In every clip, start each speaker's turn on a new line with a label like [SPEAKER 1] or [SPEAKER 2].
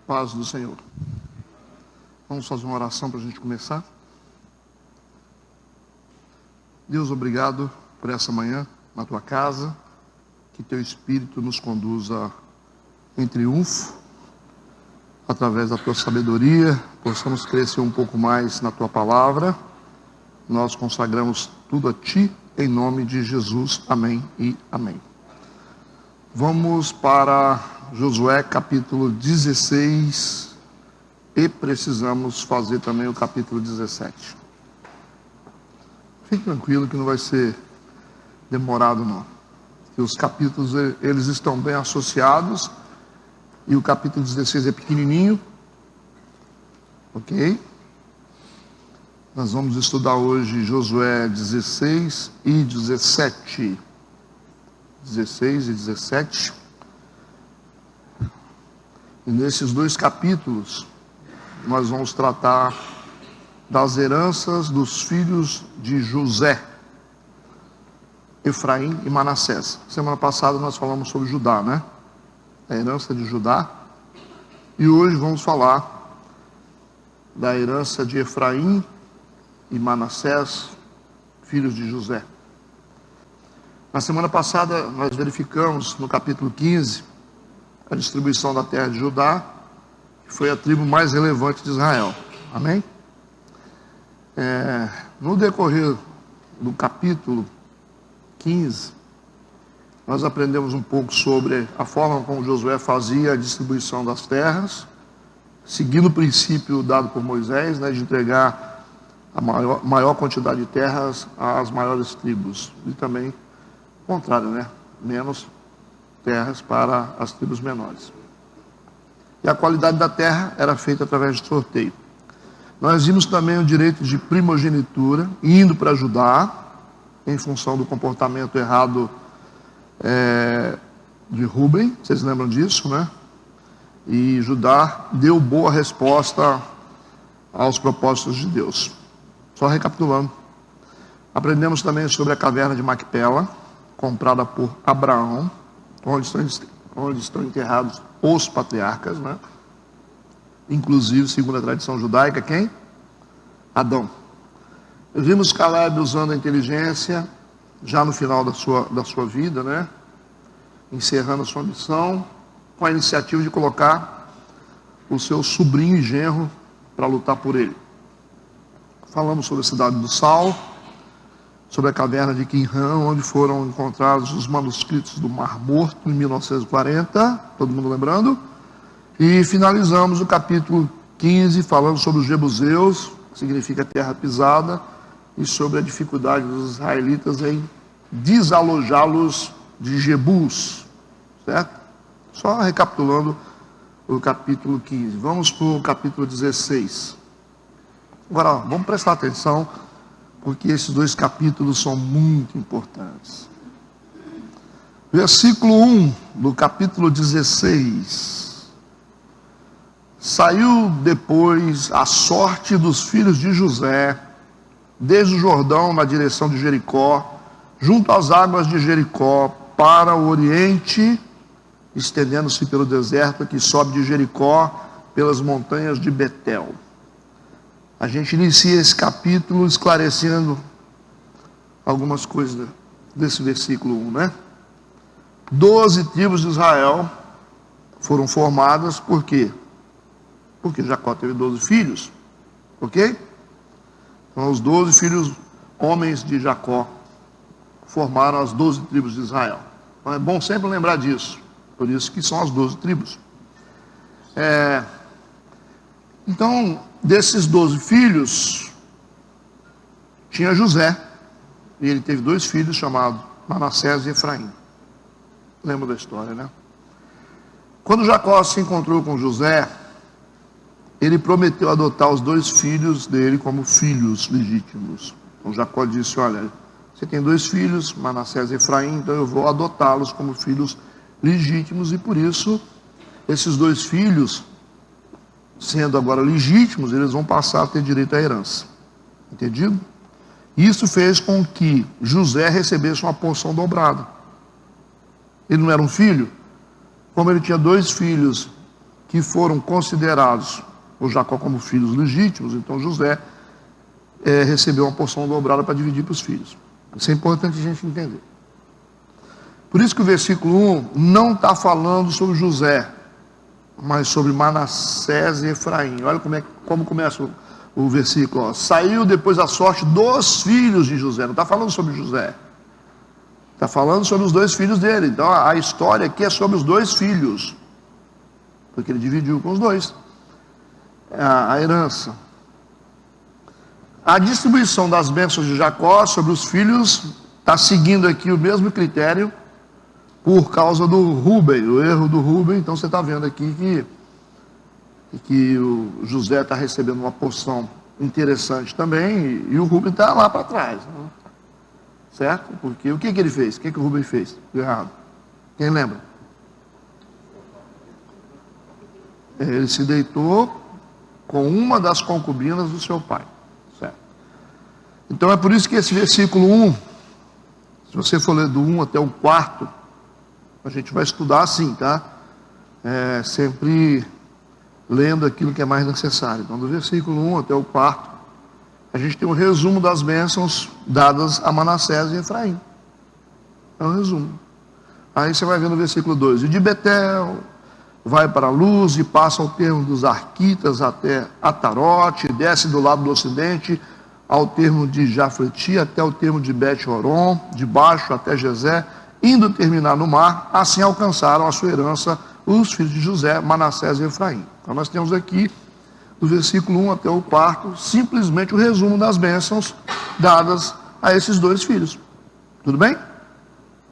[SPEAKER 1] Paz do Senhor. Vamos fazer uma oração para a gente começar? Deus, obrigado por essa manhã na tua casa. Que teu Espírito nos conduza em triunfo, através da tua sabedoria, possamos crescer um pouco mais na tua palavra. Nós consagramos tudo a ti, em nome de Jesus. Amém e amém. Vamos para Josué capítulo 16 e precisamos fazer também o capítulo 17. Fique tranquilo que não vai ser demorado não. Que os capítulos eles estão bem associados e o capítulo 16 é pequenininho. Ok? Nós vamos estudar hoje Josué 16 e 17. 16 e 17. E nesses dois capítulos, nós vamos tratar das heranças dos filhos de José, Efraim e Manassés. Semana passada nós falamos sobre Judá, né? A herança de Judá. E hoje vamos falar da herança de Efraim e Manassés, filhos de José. Na semana passada nós verificamos no capítulo 15 a distribuição da terra de Judá, que foi a tribo mais relevante de Israel. Amém? No decorrer do capítulo 15, nós aprendemos um pouco sobre a forma como Josué fazia a distribuição das terras, seguindo o princípio dado por Moisés, né, de entregar a maior quantidade de terras às maiores tribos, e também o contrário, né, menos terras para as tribos menores. E a qualidade da terra era feita através de sorteio. Nós vimos também o direito de primogenitura indo para Judá, em função do comportamento errado de Rúben, vocês lembram disso, né? E Judá deu boa resposta aos propósitos de Deus. Só recapitulando, aprendemos também sobre a caverna de Macpela, comprada por Abraão, onde estão enterrados os patriarcas, né? Inclusive, segundo a tradição judaica, quem? Adão. Vimos Caleb usando a inteligência, já no final da sua vida, né? Encerrando a sua missão, com a iniciativa de colocar o seu sobrinho e genro para lutar por ele. Falamos sobre a cidade do Sal, sobre a caverna de Qumran, onde foram encontrados os manuscritos do Mar Morto, em 1940, todo mundo lembrando? E finalizamos o capítulo 15, falando sobre os jebuseus, que significa terra pisada, e sobre a dificuldade dos israelitas em desalojá-los de Jebus, certo? Só recapitulando o capítulo 15. Vamos para o capítulo 16. Agora, vamos prestar atenção, porque esses dois capítulos são muito importantes. Versículo 1 do capítulo 16. Saiu depois a sorte dos filhos de José, desde o Jordão na direção de Jericó, junto às águas de Jericó, para o oriente, estendendo-se pelo deserto que sobe de Jericó, pelas montanhas de Betel. A gente inicia esse capítulo esclarecendo algumas coisas desse versículo 1, né? 12 tribos de Israel foram formadas, por quê? Porque Jacó teve 12 filhos, ok? Então os 12 filhos, homens de Jacó, formaram as 12 tribos de Israel. Então é bom sempre lembrar disso, por isso que são as 12 tribos. Então, desses 12 filhos, tinha José, e ele teve 2 filhos chamados Manassés e Efraim. Lembra da história, né? Quando Jacó se encontrou com José, ele prometeu adotar os 2 filhos dele como filhos legítimos. Então Jacó disse: olha, você tem 2 filhos, Manassés e Efraim, então eu vou adotá-los como filhos legítimos, e por isso, esses 2 filhos, sendo agora legítimos, eles vão passar a ter direito à herança. Entendido? Isso fez com que José recebesse uma porção dobrada. Ele não era um filho? Como ele tinha 2 filhos que foram considerados por Jacó como filhos legítimos, então José recebeu uma porção dobrada para dividir para os filhos. Isso é importante a gente entender. Por isso que o versículo 1 não está falando sobre José, mas sobre Manassés e Efraim. Olha como começa o versículo. Ó. Saiu depois a sorte dos filhos de José. Não está falando sobre José. Está falando sobre os dois filhos dele. Então a história aqui é sobre os dois filhos. Porque ele dividiu com os dois a herança. A distribuição das bênçãos de Jacó sobre os filhos está seguindo aqui o mesmo critério por causa do Rúben, o erro do Rúben. Então você está vendo aqui que o José está recebendo uma porção interessante também, e o Rúben está lá para trás, né? Certo? Porque o que ele fez? O que o Rúben fez? Errado. Quem lembra? Ele se deitou com uma das concubinas do seu pai. Certo? Então é por isso que esse versículo 1, se você for ler do 1 até o 4, a gente vai estudar assim, tá? Sempre lendo aquilo que é mais necessário. Então, do versículo 1 até o 4, a gente tem um resumo das bênçãos dadas a Manassés e Efraim. É um resumo. Aí você vai ver no versículo 2, e de Betel vai para a Luz e passa ao termo dos Arquitas até Atarote, desce do lado do ocidente ao termo de Jafleti até o termo de Bet-Horon, de baixo até Jezé, indo terminar no mar. Assim alcançaram a sua herança os filhos de José, Manassés e Efraim. Então nós temos aqui, do versículo 1 até o 4, simplesmente o resumo das bênçãos dadas a esses dois filhos. Tudo bem?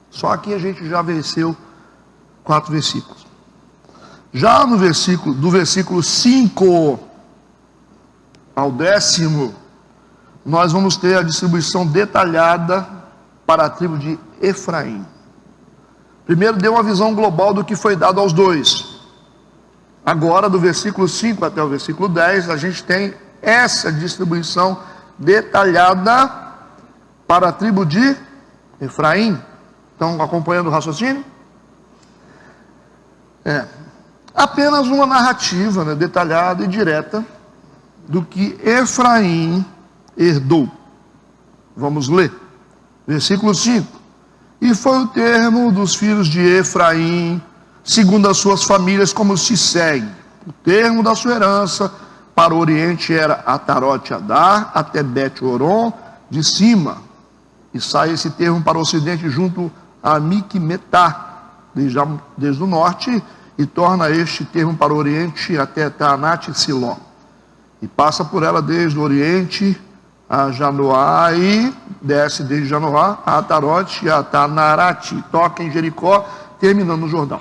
[SPEAKER 1] Só aqui a gente já venceu 4 versículos. Já no versículo, do versículo 5 ao 10º, nós vamos ter a distribuição detalhada para a tribo de Efraim. Primeiro deu uma visão global do que foi dado aos dois. Agora, do versículo 5 até o versículo 10, a gente tem essa distribuição detalhada para a tribo de Efraim. Estão acompanhando o raciocínio? Apenas uma narrativa, né, detalhada e direta do que Efraim herdou. Vamos ler. Versículo 5. E foi o termo dos filhos de Efraim, segundo as suas famílias, como se segue. O termo da sua herança para o oriente era Atarote Adar até Bet-Horon de cima. E sai esse termo para o ocidente junto a Miqumetá, desde o norte, e torna este termo para o oriente até Taanat e Siló. E passa por ela desde o oriente a Janoá e desce desde Janoá a Atarote e a Tanarate. Toca em Jericó, terminando no Jordão.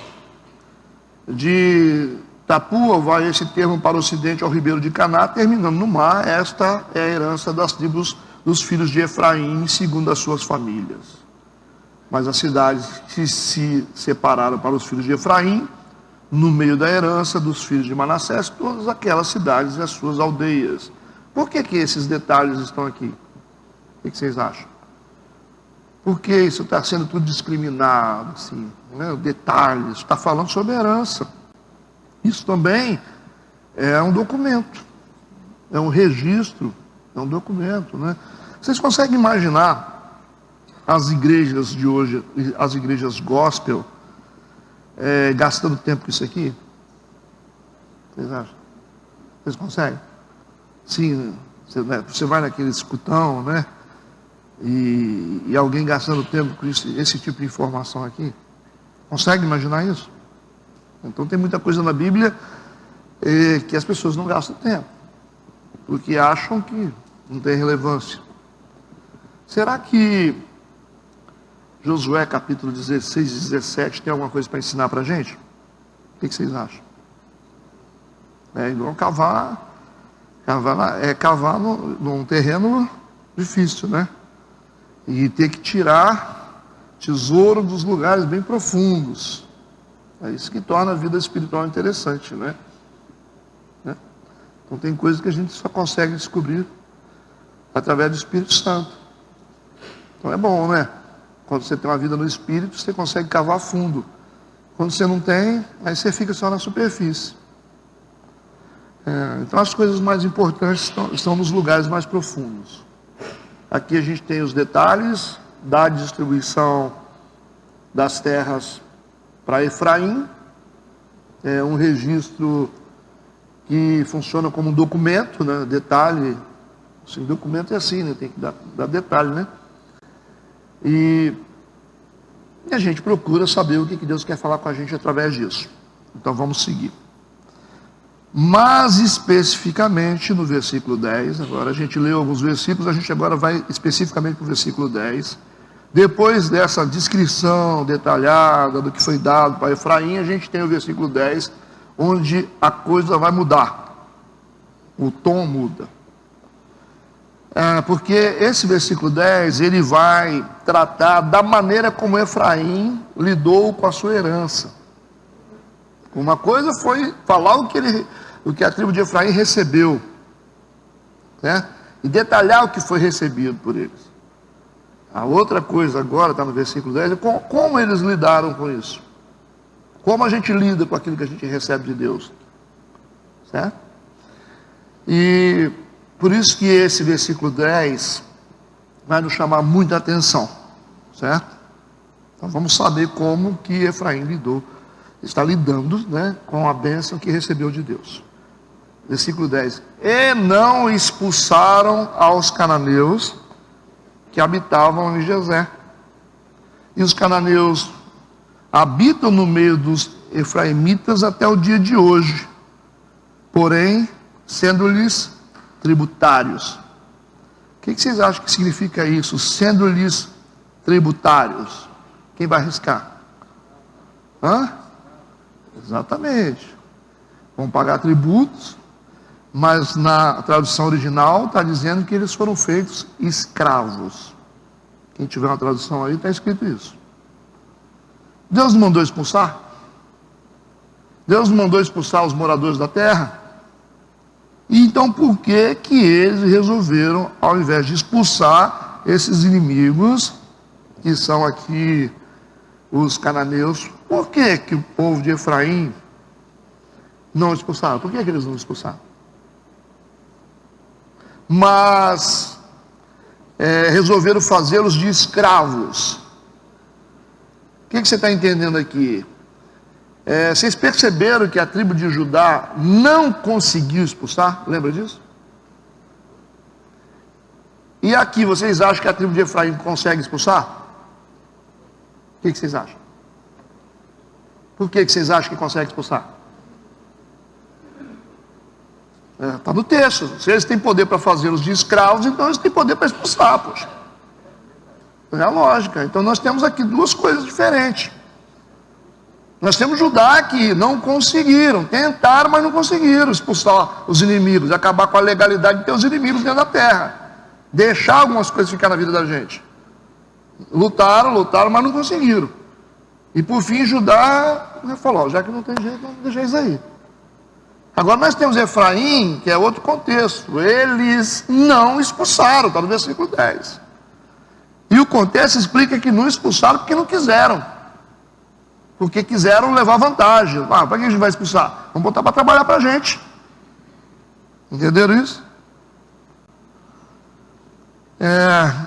[SPEAKER 1] De Tapua vai esse termo para o ocidente ao ribeiro de Caná, terminando no mar. Esta é a herança das tribos dos filhos de Efraim, segundo as suas famílias. Mas as cidades que se separaram para os filhos de Efraim, no meio da herança dos filhos de Manassés, todas aquelas cidades e as suas aldeias. Por que esses detalhes estão aqui? O que vocês acham? Por que isso está sendo tudo discriminado, assim, né? Detalhes, está falando sobre herança. Isso também é um documento, é um registro, é um documento, né? Vocês conseguem imaginar as igrejas de hoje, as igrejas gospel, gastando tempo com isso aqui? Vocês acham? Vocês conseguem? Sim, você vai naquele escutão, né? E alguém gastando tempo com esse tipo de informação aqui. Consegue imaginar isso? Então tem muita coisa na Bíblia que as pessoas não gastam tempo, porque acham que não tem relevância. Será que Josué capítulo 16 e 17 tem alguma coisa para ensinar para a gente? O que vocês acham? É igual cavar num terreno difícil, né? E ter que tirar tesouro dos lugares bem profundos. É isso que torna a vida espiritual interessante, né? Então tem coisas que a gente só consegue descobrir através do Espírito Santo. Então é bom, né? Quando você tem uma vida no Espírito, você consegue cavar fundo. Quando você não tem, aí você fica só na superfície. Então as coisas mais importantes estão nos lugares mais profundos. Aqui a gente tem os detalhes da distribuição das terras para Efraim. É um registro que funciona como um documento, né? Detalhe, assim, documento é assim, né? Tem que dar detalhe, né? E a gente procura saber o que Deus quer falar com a gente através disso. Então vamos seguir. Mas especificamente no versículo 10, agora a gente leu alguns versículos, a gente agora vai especificamente para o versículo 10. Depois dessa descrição detalhada do que foi dado para Efraim, a gente tem o versículo 10, onde a coisa vai mudar. O tom muda. Porque esse versículo 10, ele vai tratar da maneira como Efraim lidou com a sua herança. Uma coisa foi falar o que a tribo de Efraim recebeu, né? E detalhar o que foi recebido por eles. A outra coisa agora, está no versículo 10, é como eles lidaram com isso. Como a gente lida com aquilo que a gente recebe de Deus. Certo? E por isso que esse versículo 10 vai nos chamar muita atenção. Certo? Então vamos saber como que Efraim está lidando, né, com a bênção que recebeu de Deus. Versículo 10. E não expulsaram aos cananeus que habitavam em Jezé. E os cananeus habitam no meio dos efraimitas até o dia de hoje, porém, sendo-lhes tributários. O que vocês acham que significa isso? Sendo-lhes tributários. Quem vai arriscar? Exatamente. Vão pagar tributos, mas na tradução original está dizendo que eles foram feitos escravos. Quem tiver uma tradução aí, está escrito isso. Deus não mandou expulsar? Deus não mandou expulsar os moradores da terra? E então por que eles resolveram, ao invés de expulsar esses inimigos, que são aqui os cananeus, por que o povo de Efraim não expulsaram? Por que eles não expulsaram? Mas resolveram fazê-los de escravos. O que você está entendendo aqui? Vocês perceberam que a tribo de Judá não conseguiu expulsar? Lembra disso? E aqui, vocês acham que a tribo de Efraim consegue expulsar? O que vocês acham? Por que vocês acham que consegue expulsar? Está no texto. Se eles têm poder para fazê-los de escravos, então eles têm poder para expulsar, poxa. É a lógica. Então nós temos aqui duas coisas diferentes. Nós temos Judá que não conseguiram, tentaram, mas não conseguiram expulsar os inimigos, acabar com a legalidade de ter os inimigos dentro da terra, deixar algumas coisas ficar na vida da gente. Lutaram, mas não conseguiram. E por fim Judá falou, já que não tem jeito, vamos deixar isso aí. Agora nós temos Efraim, que é outro contexto. Eles não expulsaram, está no versículo 10. E o contexto explica que não expulsaram porque não quiseram. Porque quiseram levar vantagem. Para que a gente vai expulsar? Vamos botar para trabalhar para a gente. Entenderam isso?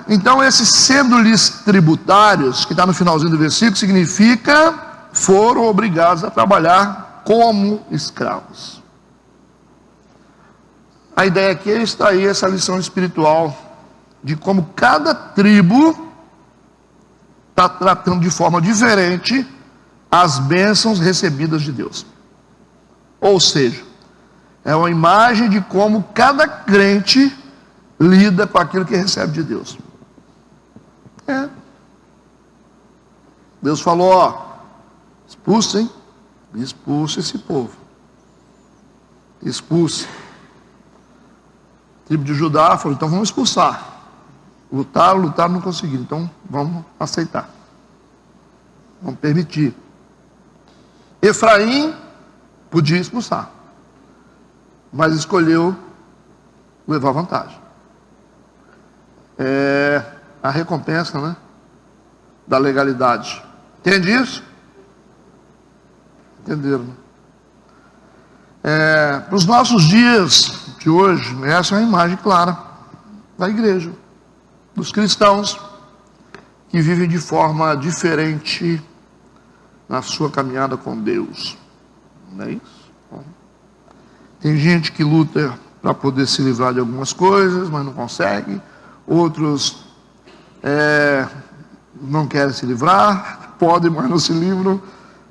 [SPEAKER 1] Então esses sendo-lhes tributários, que está no finalzinho do versículo, significa foram obrigados a trabalhar como escravos. A ideia aqui é extrair essa lição espiritual de como cada tribo está tratando de forma diferente as bênçãos recebidas de Deus. Ou seja, é uma imagem de como cada crente lida com aquilo que recebe de Deus. Deus falou, expulse esse povo. Expulse. A tribo de Judá falou, então vamos expulsar. Lutaram, não conseguiram, então vamos aceitar. Vamos permitir. Efraim podia expulsar, mas escolheu levar vantagem. A recompensa, né, da legalidade. Entende isso? Entenderam? Para os nossos dias de hoje, essa é uma imagem clara da igreja, dos cristãos que vivem de forma diferente na sua caminhada com Deus. Não é isso? Bom, tem gente que luta para poder se livrar de algumas coisas, mas não consegue. Outros não querem se livrar, podem, mas não se livram,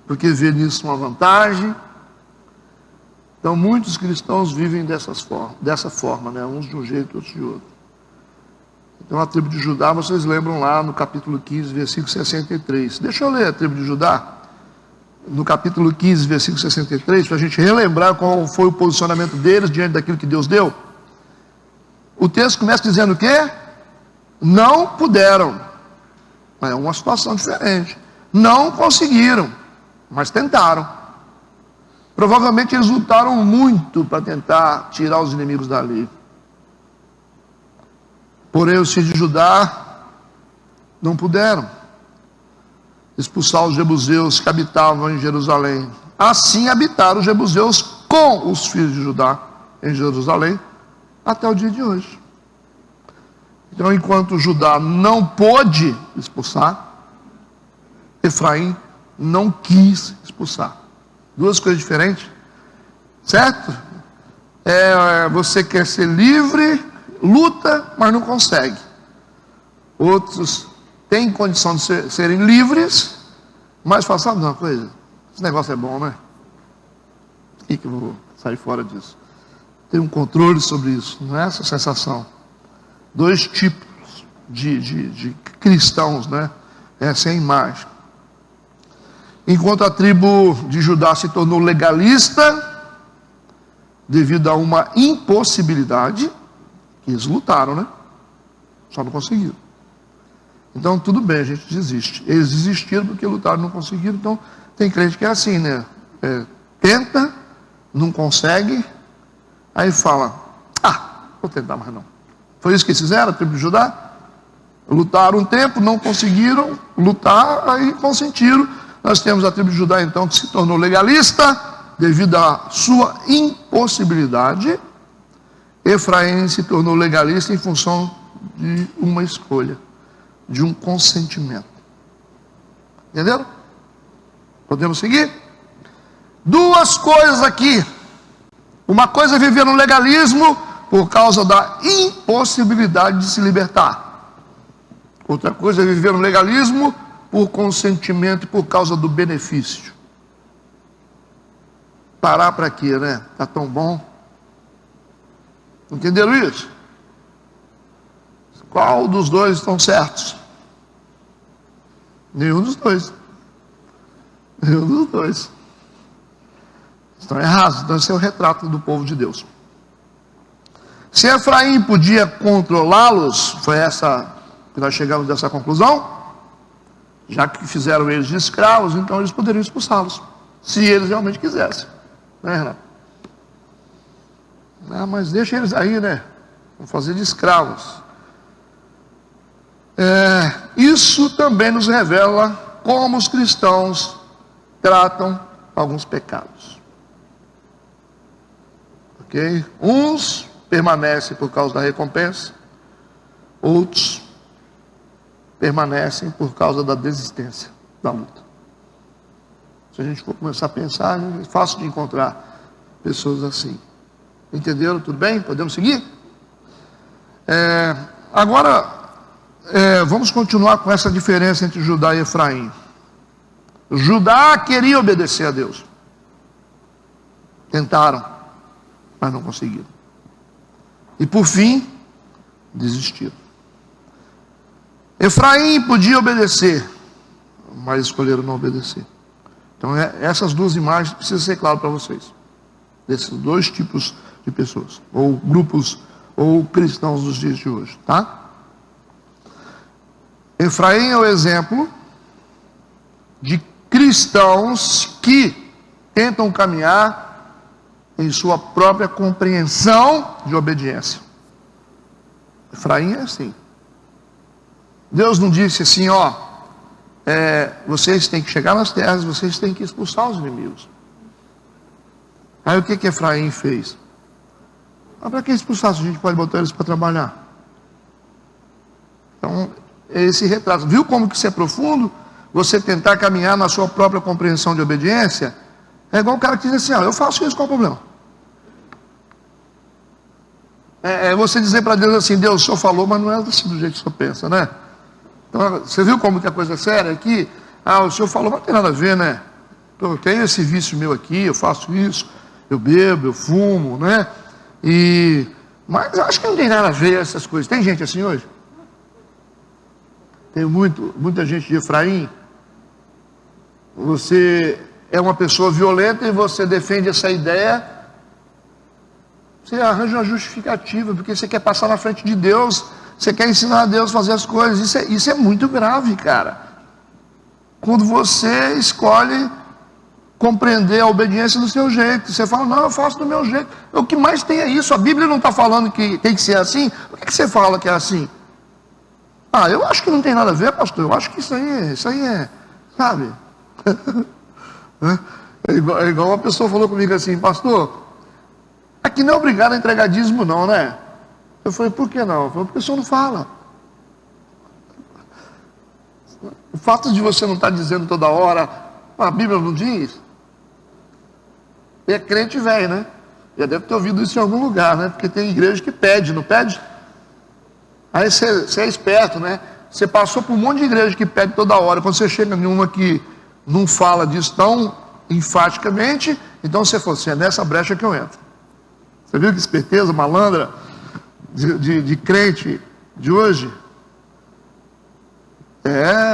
[SPEAKER 1] porque vê nisso uma vantagem. Então, muitos cristãos vivem dessa forma, né? Uns de um jeito, outros de outro. Então, a tribo de Judá, vocês lembram lá no capítulo 15, versículo 63. Deixa eu ler a tribo de Judá, no capítulo 15, versículo 63, para a gente relembrar qual foi o posicionamento deles diante daquilo que Deus deu. O texto começa dizendo o quê? Não puderam. É uma situação diferente. Não conseguiram, mas tentaram. Provavelmente eles lutaram muito para tentar tirar os inimigos dali. Porém, os filhos de Judá não puderam expulsar os jebuseus que habitavam em Jerusalém. Assim habitaram os jebuseus com os filhos de Judá em Jerusalém até o dia de hoje. Então, enquanto Judá não pôde expulsar, Efraim não quis expulsar. Duas coisas diferentes, certo? Você quer ser livre, luta, mas não consegue. Outros têm condição de serem livres, mas falam, sabe uma coisa? Esse negócio é bom, né? E que eu vou sair fora disso. Tem um controle sobre isso, não é essa sensação. Dois tipos de cristãos, né? Essa é a imagem. Enquanto a tribo de Judá se tornou legalista, devido a uma impossibilidade, que eles lutaram, né? Só não conseguiram. Então, tudo bem, a gente desiste. Eles desistiram porque lutaram e não conseguiram. Então, tem crente que é assim, né? Tenta, não consegue, aí fala, vou tentar mais não. Foi isso que eles fizeram, a tribo de Judá? Lutaram um tempo, não conseguiram lutar, aí consentiram. Nós temos a tribo de Judá, então, que se tornou legalista, devido à sua impossibilidade. Efraim se tornou legalista em função de uma escolha, de um consentimento. Entenderam? Podemos seguir? Duas coisas aqui. Uma coisa é viver no legalismo por causa da impossibilidade de se libertar. Outra coisa é viver no legalismo por consentimento e por causa do benefício. Parar para quê, né? Está tão bom. Entenderam isso? Qual dos dois estão certos? Nenhum dos dois. Nenhum dos dois. Estão errados. Então esse é o retrato do povo de Deus. Se Efraim podia controlá-los, foi essa que nós chegamos dessa conclusão. Já que fizeram eles de escravos, então eles poderiam expulsá-los, se eles realmente quisessem, né, Renato? Mas deixa eles aí, né? Vamos fazer de escravos. Isso também nos revela como os cristãos tratam alguns pecados. Ok? Uns permanecem por causa da recompensa, outros permanecem por causa da desistência da luta. Se a gente for começar a pensar, é fácil de encontrar pessoas assim. Entenderam? Tudo bem? Podemos seguir? Agora, vamos continuar com essa diferença entre Judá e Efraim. Judá queria obedecer a Deus. Tentaram, mas não conseguiram. E por fim, desistiram. Efraim podia obedecer, mas escolheram não obedecer. Então, essas duas imagens precisam ser claras para vocês. Desses dois tipos de pessoas, ou grupos, ou cristãos dos dias de hoje, tá? Efraim é o exemplo de cristãos que tentam caminhar em sua própria compreensão de obediência. Efraim é assim. Deus não disse assim, vocês têm que chegar nas terras, vocês têm que expulsar os inimigos. Aí o que Efraim fez? Para que expulsar se a gente pode botar eles para trabalhar? Então, esse retrato. Viu como que isso é profundo? Você tentar caminhar na sua própria compreensão de obediência, é igual o cara que diz assim, eu faço isso, qual é o problema? É você dizer para Deus assim, Deus, o Senhor falou, mas não é assim do jeito que o Senhor pensa, né? Então, você viu como que a coisa é séria aqui? O Senhor falou, mas não tem nada a ver, né? Eu tenho esse vício meu aqui, eu faço isso, eu bebo, eu fumo, né? Mas eu acho que não tem nada a ver essas coisas. Tem gente assim hoje? Tem muita gente de Efraim. Você é uma pessoa violenta e você defende essa ideia. Você arranja uma justificativa, porque você quer passar na frente de Deus, você quer ensinar a Deus a fazer as coisas. Isso é muito grave, cara. Quando você escolhe compreender a obediência do seu jeito. Você fala, não, eu faço do meu jeito. O que mais tem é isso. A Bíblia não está falando que tem que ser assim. Por que você fala que é assim? Eu acho que não tem nada a ver, pastor. Eu acho que isso aí é, sabe? É igual uma pessoa falou comigo assim, pastor, aqui não é obrigado a entregar dízimo não, né? Eu falei, por que não? Eu falei, porque o senhor não fala. O fato de você não estar dizendo toda hora, a Bíblia não diz. É crente velho, né? Já deve ter ouvido isso em algum lugar, né? Porque tem igreja que pede, não pede? Aí você é esperto, né? Você passou por um monte de igreja que pede toda hora. Quando você chega em uma que não fala disso tão enfaticamente, então você falou assim, é nessa brecha que eu entro. Você viu que esperteza malandra de crente de hoje?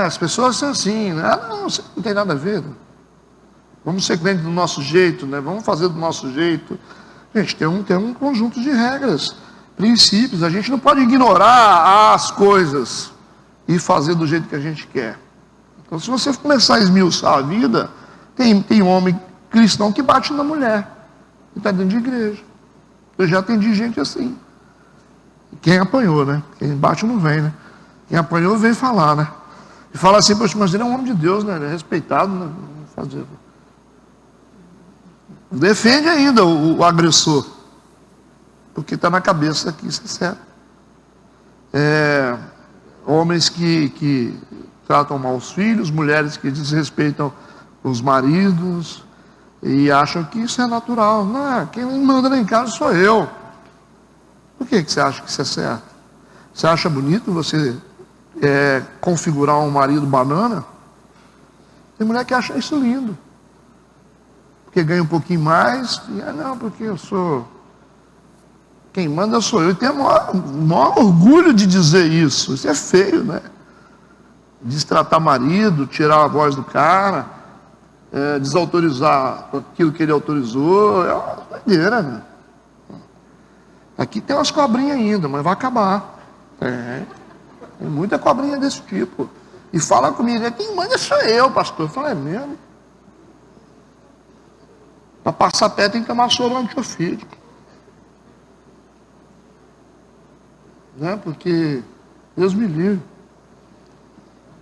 [SPEAKER 1] As pessoas são assim, né? Não tem nada a ver. Vamos ser crente do nosso jeito, né? Vamos fazer do nosso jeito. Gente, tem um conjunto de regras, princípios. A gente não pode ignorar as coisas e fazer do jeito que a gente quer. Então, se você começar a esmiuçar a vida, tem homem cristão que bate na mulher, que está dentro de igreja. Eu já atendi gente assim. Quem apanhou, né? Quem bate não vem, né? Quem apanhou vem falar, né? E fala assim, poxa, mas ele é um homem de Deus, né? Ele é respeitado, né? Fazer. Defende ainda o agressor, porque está na cabeça que isso é certo. Homens que tratam mal os filhos, mulheres que desrespeitam os maridos e acham que isso é natural. Não, quem manda lá em casa sou eu. Por que você acha que isso é certo? Você acha bonito você configurar um marido banana? Tem mulher que acha isso lindo. Porque ganha um pouquinho mais, não, porque eu sou... Quem manda sou eu. E tem o maior orgulho de dizer isso. Isso é feio, né? Destratar marido, tirar a voz do cara, desautorizar aquilo que ele autorizou. É uma doideira, né? Aqui tem umas cobrinhas ainda, mas vai acabar. Tem muita cobrinha desse tipo. E fala comigo, quem manda sou eu, pastor. Eu falo, é mesmo? Para passar pé tem que tomar soro antiofídico. Né? Porque Deus me livre.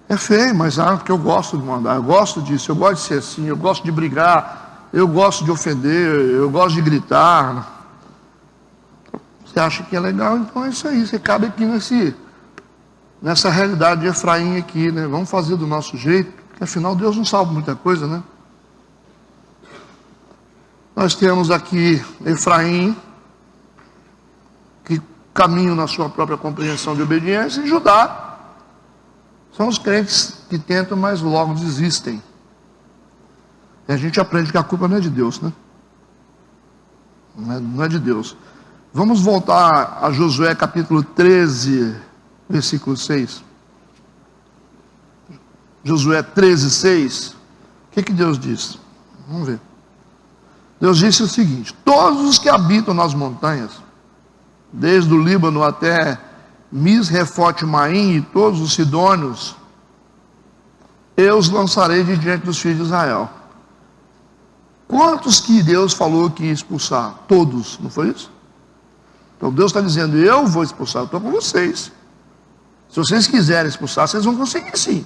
[SPEAKER 1] É feio, mas porque eu gosto de mandar, eu gosto disso, eu gosto de ser assim, eu gosto de brigar, eu gosto de ofender, eu gosto de gritar. Você acha que é legal, então é isso aí, você cabe aqui nessa realidade de Efraim aqui, né? Vamos fazer do nosso jeito, porque afinal Deus não salva muita coisa, né? Nós temos aqui Efraim, que caminham na sua própria compreensão de obediência, e Judá são os crentes que tentam, mas logo desistem. E a gente aprende que a culpa não é de Deus, né? Não é de Deus. Vamos voltar a Josué capítulo 13, versículo 6. Josué 13, 6. O que Deus diz? Vamos ver. Deus disse o seguinte: todos os que habitam nas montanhas, desde o Líbano até Misrefote-Maim e todos os sidônios, eu os lançarei de diante dos filhos de Israel. Quantos que Deus falou que ia expulsar? Todos, não foi isso? Então Deus está dizendo, eu vou expulsar, eu estou com vocês. Se vocês quiserem expulsar, vocês vão conseguir sim.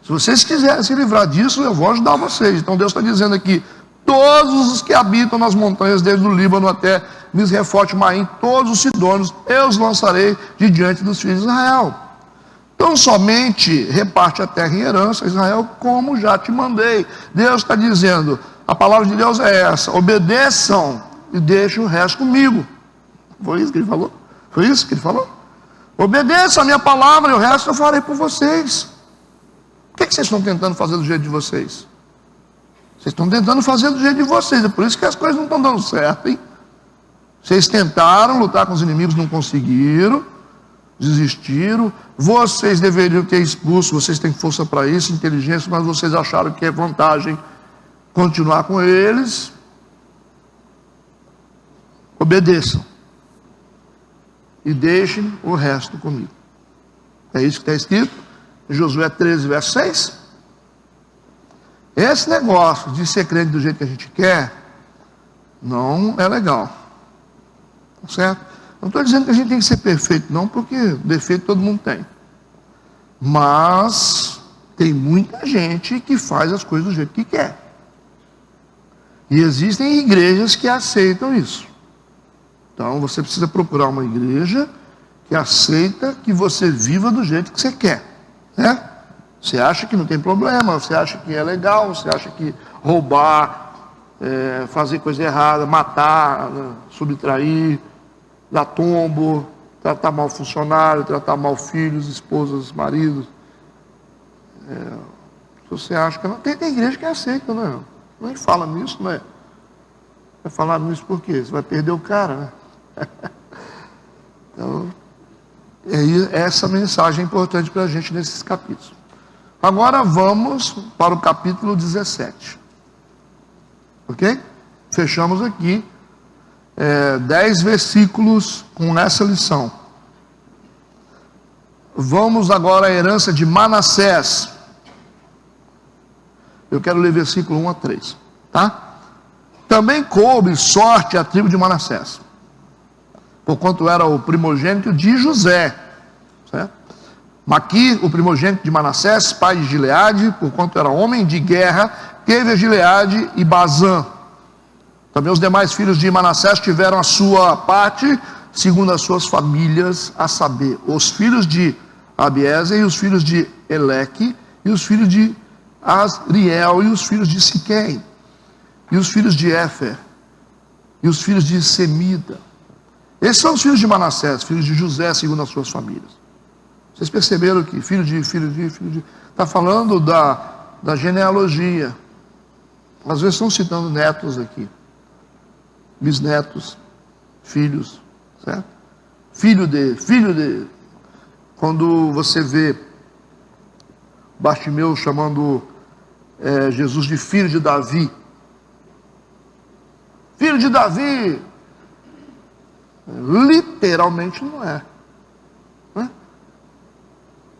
[SPEAKER 1] Se vocês quiserem se livrar disso, eu vou ajudar vocês. Então Deus está dizendo aqui, todos os que habitam nas montanhas, desde o Líbano até Misrefote Maim, todos os sidônios, eu os lançarei de diante dos filhos de Israel. Então somente reparte a terra em herança, Israel, como já te mandei. Deus está dizendo, a palavra de Deus é essa: obedeçam e deixem o resto comigo. Foi isso que ele falou? Foi isso que ele falou? Obedeçam a minha palavra e o resto eu farei por vocês. O que vocês estão tentando fazer do jeito de vocês? Vocês estão tentando fazer do jeito de vocês, é por isso que as coisas não estão dando certo, hein? Vocês tentaram lutar com os inimigos, não conseguiram, desistiram. Vocês deveriam ter expulso, vocês têm força para isso, inteligência, mas vocês acharam que é vantagem continuar com eles. Obedeçam e deixem o resto comigo. É isso que está escrito em Josué 13, verso 6. Esse negócio de ser crente do jeito que a gente quer não é legal, tá certo? Não estou dizendo que a gente tem que ser perfeito, não, porque defeito todo mundo tem. Mas tem muita gente que faz as coisas do jeito que quer. E existem igrejas que aceitam isso. Então você precisa procurar uma igreja que aceita que você viva do jeito que você quer, né? Você acha que não tem problema, você acha que é legal, você acha que roubar, fazer coisa errada, matar, subtrair, dar tombo, tratar mal funcionário, tratar mal filhos, esposas, maridos. Se você acha que não, tem igreja que aceita, né? Nem fala nisso, né? Vai falar nisso por quê? Você vai perder o cara, né? Então, essa mensagem é importante para a gente nesses capítulos. Agora vamos para o capítulo 17. Ok? Fechamos aqui 10 versículos com essa lição. Vamos agora à herança de Manassés. Eu quero ler versículo 1 a 3. Tá? Também coube sorte à tribo de Manassés, porquanto era o primogênito de José, certo? Maqui, o primogênito de Manassés, pai de Gileade, porquanto era homem de guerra, teve a Gileade e Bazã. Também os demais filhos de Manassés tiveram a sua parte, segundo as suas famílias, a saber, os filhos de Abiezer e os filhos de Eleque, e os filhos de Asriel e os filhos de Siquém, e os filhos de Éfer, e os filhos de Semida. Esses são os filhos de Manassés, filhos de José, segundo as suas famílias. Vocês perceberam que filho de, está falando da genealogia. Às vezes estão citando netos aqui, bisnetos, filhos, certo? Filho de. Quando você vê Bartimeu chamando Jesus de filho de Davi. Filho de Davi, literalmente não é.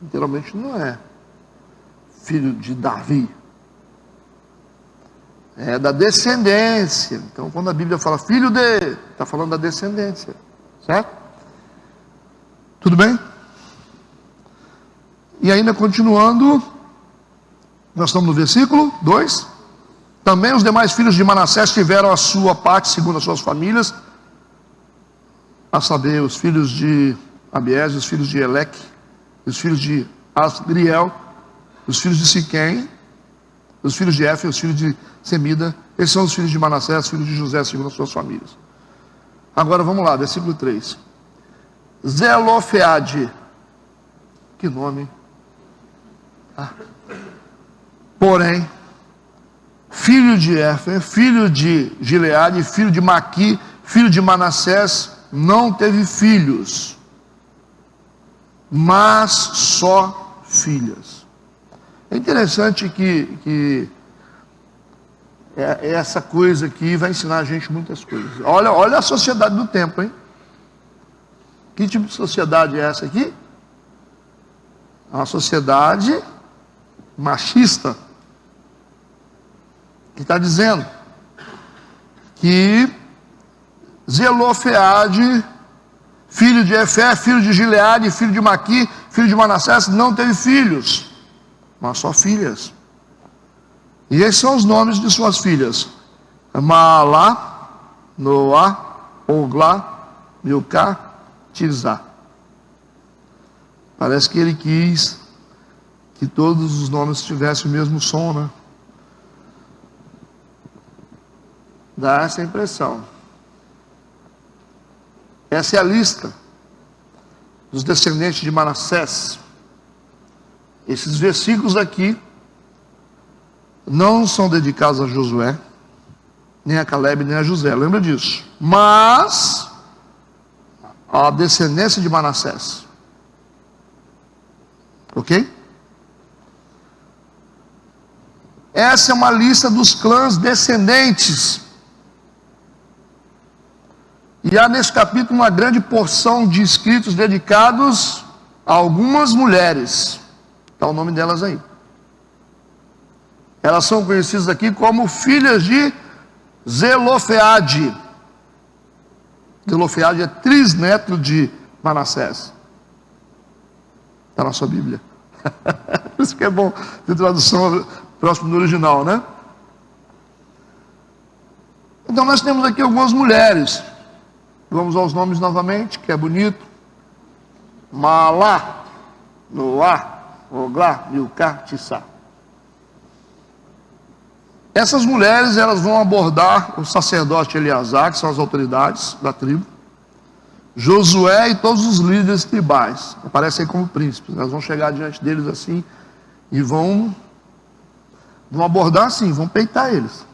[SPEAKER 1] Literalmente não é filho de Davi, é da descendência. Então quando a Bíblia fala filho de, está falando da descendência, certo? Tudo bem? E ainda continuando, nós estamos no versículo 2. Também os demais filhos de Manassés tiveram a sua parte segundo as suas famílias, a saber, os filhos de Abiezer, os filhos de Eleque, os filhos de Asriel, os filhos de Siquém, os filhos de Éfer, os filhos de Semida. Esses são os filhos de Manassés, filhos de José, segundo as suas famílias. Agora vamos lá, versículo 3. Zelofeade, que nome? Porém, filho de Éfer, filho de Gileade, filho de Maqui, filho de Manassés, não teve filhos, mas só filhas. É interessante que essa coisa aqui vai ensinar a gente muitas coisas. Olha a sociedade do tempo, hein? Que tipo de sociedade é essa aqui? É uma sociedade machista, que está dizendo que Zelofeade, filho de Éfer, filho de Gileade, filho de Maqui, filho de Manassés, não teve filhos, mas só filhas. E esses são os nomes de suas filhas: Maalá, Noá, Oglá, Milcá, Tizá. Parece que ele quis que todos os nomes tivessem o mesmo som, né? Dá essa impressão. Essa é a lista dos descendentes de Manassés. Esses versículos aqui não são dedicados a Josué, nem a Calebe, nem a José, lembra disso. Mas a descendência de Manassés. Ok? Essa é uma lista dos clãs descendentes. E há nesse capítulo uma grande porção de escritos dedicados a algumas mulheres. Está o nome delas aí. Elas são conhecidas aqui como filhas de Zelofeade. Zelofeade é trisneto de Manassés. Está na sua Bíblia. Por isso que é bom ter tradução próximo do original, né? Então nós temos aqui algumas mulheres. Vamos aos nomes novamente, que é bonito. Maalá, Noá, Oglá, Milcá, Tissá. Essas mulheres, elas vão abordar o sacerdote Eleazar, que são as autoridades da tribo, Josué e todos os líderes tribais, aparecem aí como príncipes. Elas vão chegar diante deles assim e vão abordar assim, vão peitar eles.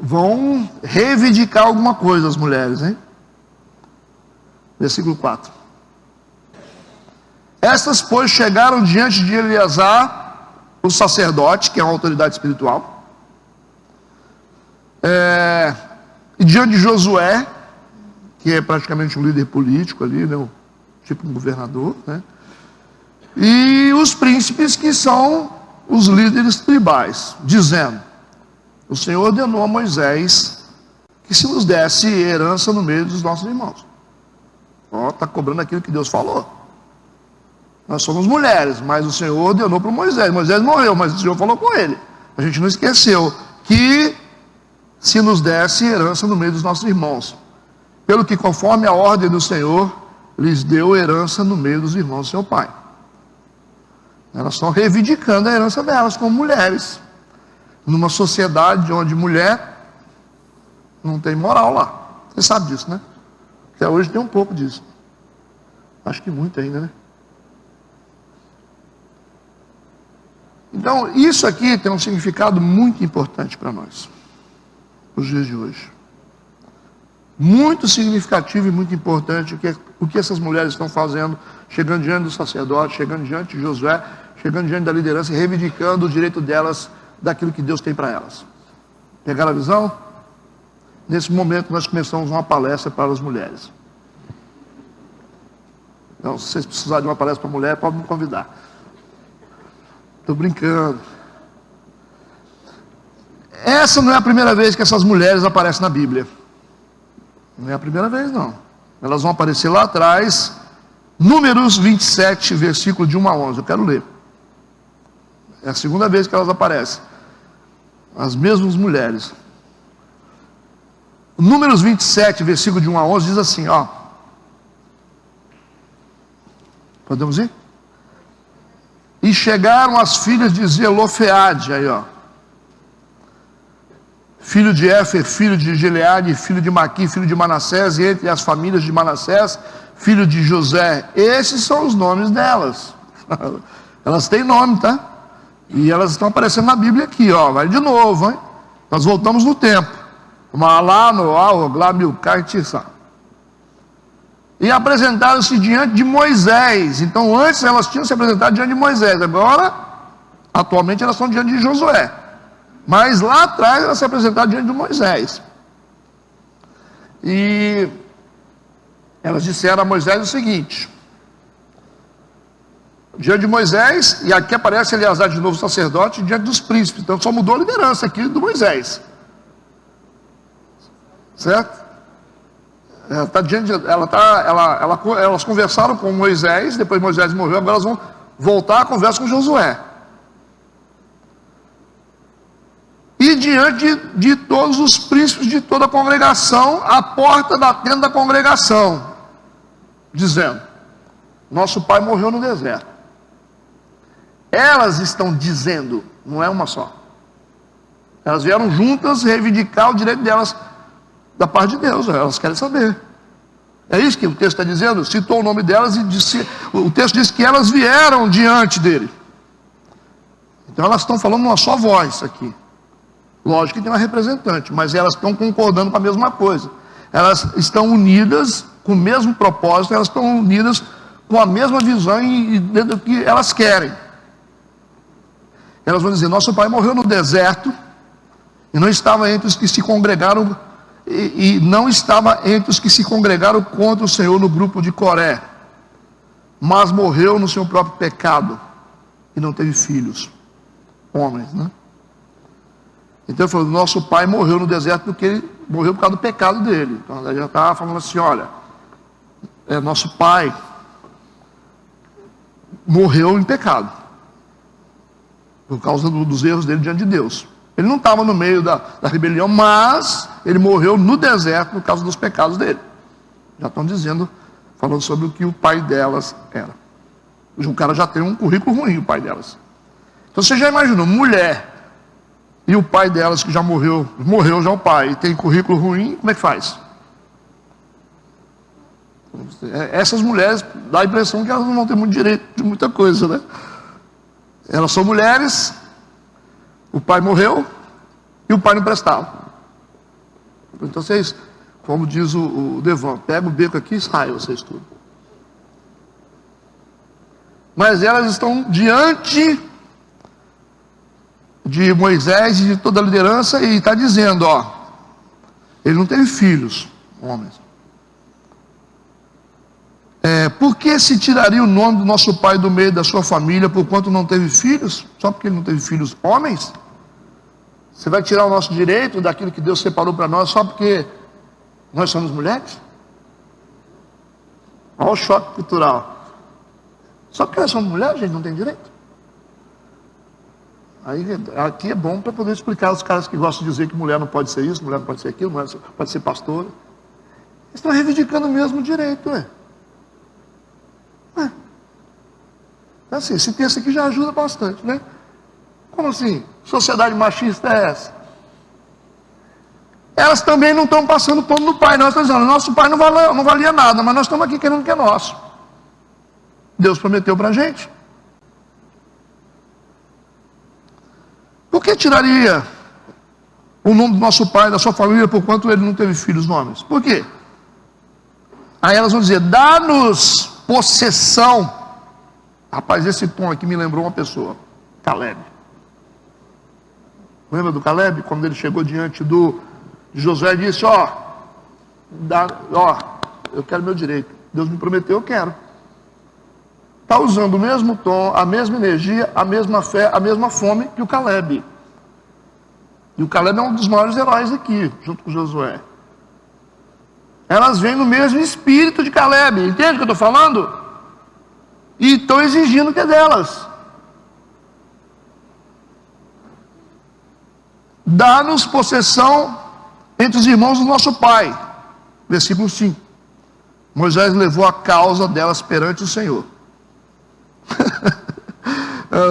[SPEAKER 1] Vão reivindicar alguma coisa as mulheres, hein? Versículo 4. Estas, pois, chegaram diante de Eleazar, o sacerdote, que é uma autoridade espiritual, e diante de Josué, que é praticamente um líder político ali, né? Tipo um governador, né? E os príncipes, que são os líderes tribais, dizendo: o Senhor ordenou a Moisés que se nos desse herança no meio dos nossos irmãos. Está cobrando aquilo que Deus falou. Nós somos mulheres, mas o Senhor ordenou para Moisés. Moisés morreu, mas o Senhor falou com ele. A gente não esqueceu que se nos desse herança no meio dos nossos irmãos. Pelo que, conforme a ordem do Senhor, lhes deu herança no meio dos irmãos do seu pai. Elas estão reivindicando a herança delas como mulheres. Numa sociedade onde mulher não tem moral lá. Você sabe disso, né? Até hoje tem um pouco disso. Acho que muito ainda, né? Então, isso aqui tem um significado muito importante para nós, nos dias de hoje. Muito significativo e muito importante o que essas mulheres estão fazendo, chegando diante do sacerdote, chegando diante de Josué, chegando diante da liderança e reivindicando o direito delas daquilo que Deus tem para elas. Pegaram a visão? Nesse momento nós começamos uma palestra para as mulheres. Então, se vocês precisarem de uma palestra para mulher, podem me convidar. Estou brincando. Essa não é a primeira vez que essas mulheres aparecem na Bíblia. Não é a primeira vez, não. Elas vão aparecer lá atrás, Números 27, versículo de 1 a 11. Eu quero ler. É a segunda vez que elas aparecem. As mesmas mulheres. Números 27, versículo de 1 a 11, diz assim, ó. Podemos ir? E chegaram as filhas de Zelofeade, aí ó. Filho de Éfer, filho de Gileade, filho de Maqui, filho de Manassés, e entre as famílias de Manassés, filho de José. Esses são os nomes delas. Elas têm nome, tá? E elas estão aparecendo na Bíblia aqui, ó. Vai de novo, hein? Nós voltamos no tempo. Maalá, Noá, Oglá, Milcá e Tissá. E apresentaram-se diante de Moisés. Então antes elas tinham se apresentado diante de Moisés. Agora, atualmente elas estão diante de Josué. Mas lá atrás elas se apresentaram diante de Moisés. E elas disseram a Moisés o seguinte: diante de Moisés, e aqui aparece Eleazar de novo, sacerdote, diante dos príncipes. Então só mudou a liderança aqui do Moisés. Certo? Elas conversaram com Moisés, depois Moisés morreu, agora elas vão voltar à conversa com Josué. E diante de todos os príncipes de toda a congregação, à porta da tenda da congregação, dizendo: nosso pai morreu no deserto. Elas estão dizendo, não é uma só. Elas vieram juntas reivindicar o direito delas da parte de Deus. Elas querem saber. É isso que o texto está dizendo. Citou o nome delas e disse, o texto diz que elas vieram diante dele. Então elas estão falando uma só voz aqui. Lógico que tem uma representante, mas elas estão concordando com a mesma coisa. Elas estão unidas com o mesmo propósito, elas estão unidas com a mesma visão e dentro do que elas querem. Elas vão dizer: nosso pai morreu no deserto e não estava entre os que se congregaram e não estava entre os que se congregaram contra o Senhor no grupo de Coré, mas morreu no seu próprio pecado e não teve filhos, homens, né? Então ele falou: nosso pai morreu no deserto porque ele morreu por causa do pecado dele. Então ela já estava falando assim: olha, nosso pai morreu em pecado por causa dos erros dele diante de Deus. Ele não estava no meio da rebelião, mas ele morreu no deserto por causa dos pecados dele. Já estão dizendo, falando sobre o que o pai delas era. O cara já tem um currículo ruim, o pai delas. Então você já imaginou, mulher e o pai delas que já morreu já o pai, e tem currículo ruim, como é que faz? Essas mulheres, dá a impressão que elas não vão ter muito direito de muita coisa, né? Elas são mulheres, o pai morreu e o pai não prestava. Então vocês, como diz o Devan, pega o beco aqui e sai vocês tudo. Mas elas estão diante de Moisés e de toda a liderança e está dizendo: ó, ele não teve filhos, homens. Por que se tiraria o nome do nosso pai do meio da sua família, por quanto não teve filhos? Só porque ele não teve filhos homens? Você vai tirar o nosso direito daquilo que Deus separou para nós só porque nós somos mulheres? Olha o choque cultural. Só porque nós somos mulheres, a gente não tem direito? Aí, aqui é bom para poder explicar aos caras que gostam de dizer que mulher não pode ser isso, mulher não pode ser aquilo, mulher não pode ser pastora. Eles estão reivindicando o mesmo direito, Assim, esse texto aqui já ajuda bastante, né? Como assim? Sociedade machista é essa? Elas também não estão passando pano no pai. Nós estamos dizendo: nosso pai não valia nada, mas nós estamos aqui querendo que é nosso. Deus prometeu para a gente. Por que tiraria o nome do nosso pai, da sua família, por quanto ele não teve filhos homens? Por quê? Aí elas vão dizer: dá-nos possessão. Rapaz, esse tom aqui me lembrou uma pessoa, Caleb. Lembra do Caleb? Quando ele chegou diante de Josué e disse: ó, eu quero meu direito. Deus me prometeu, eu quero. Está usando o mesmo tom, a mesma energia, a mesma fé, a mesma fome que o Caleb. E o Caleb é um dos maiores heróis aqui, junto com Josué. Elas vêm no mesmo espírito de Caleb. Entende o que eu estou falando? E estão exigindo que é delas. Dá-nos possessão entre os irmãos do nosso pai. Versículo 5. Moisés levou a causa delas perante o Senhor.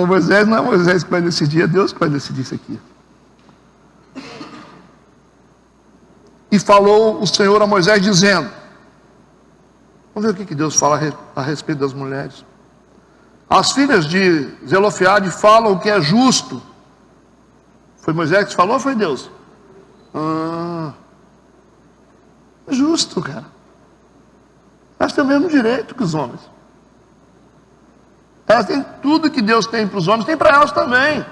[SPEAKER 1] Moisés não é Moisés que vai decidir, é Deus que vai decidir isso aqui. E falou o Senhor a Moisés dizendo: vamos ver o que Deus fala a respeito das mulheres. As filhas de Zelofeade falam o que é justo. Foi Moisés que falou ou foi Deus? É justo, cara. Elas têm o mesmo direito que os homens. Elas têm tudo que Deus tem para os homens, tem para elas também.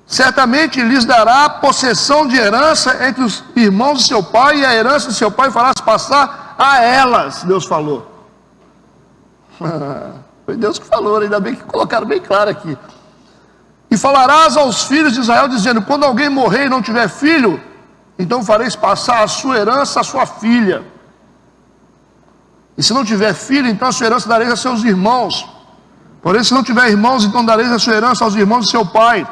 [SPEAKER 1] Certamente lhes dará possessão de herança entre os irmãos de seu pai, e a herança de seu pai farás passar a elas, Deus falou. Foi Deus que falou, ainda bem que colocaram bem claro aqui. E falarás aos filhos de Israel, dizendo: quando alguém morrer e não tiver filho, então fareis passar a sua herança à sua filha. E se não tiver filho, então a sua herança dareis a seus irmãos. Porém, se não tiver irmãos, então dareis a sua herança aos irmãos de seu pai.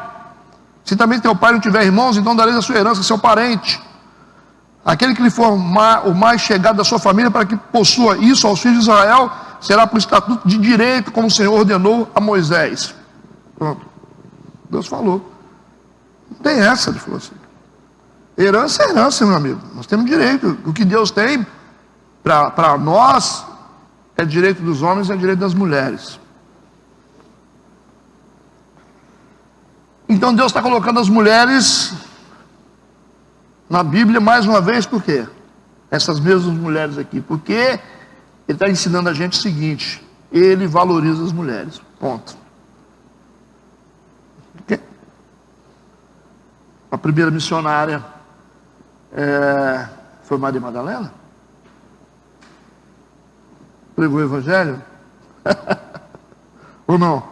[SPEAKER 1] Se também teu pai não tiver irmãos, então dareis a sua herança a seu parente, aquele que lhe for o mais chegado da sua família, para que possua isso aos filhos de Israel, será por estatuto de direito, como o Senhor ordenou a Moisés. Pronto. Deus falou. Não tem essa, ele falou assim. Herança é herança, meu amigo. Nós temos direito. O que Deus tem para nós é direito dos homens e é direito das mulheres. Então Deus está colocando as mulheres na Bíblia mais uma vez, por quê? Essas mesmas mulheres aqui. Porque Ele está ensinando a gente o seguinte: Ele valoriza as mulheres. Ponto. Okay? A primeira missionária foi Maria Madalena? Pregou o Evangelho? Ou não?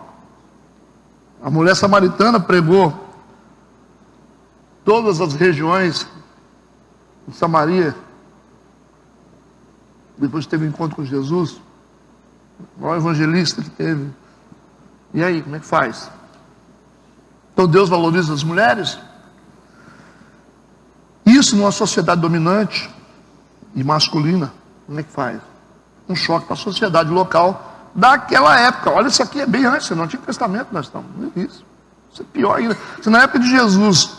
[SPEAKER 1] A mulher samaritana pregou todas as regiões de Samaria. Depois teve um encontro com Jesus. O maior evangelista que teve. E aí, como é que faz? Então Deus valoriza as mulheres? Isso numa sociedade dominante e masculina, como é que faz? Um choque para a sociedade local daquela época. Olha, isso aqui é bem antes, no Antigo Testamento nós estamos. Isso é pior ainda. Se na época de Jesus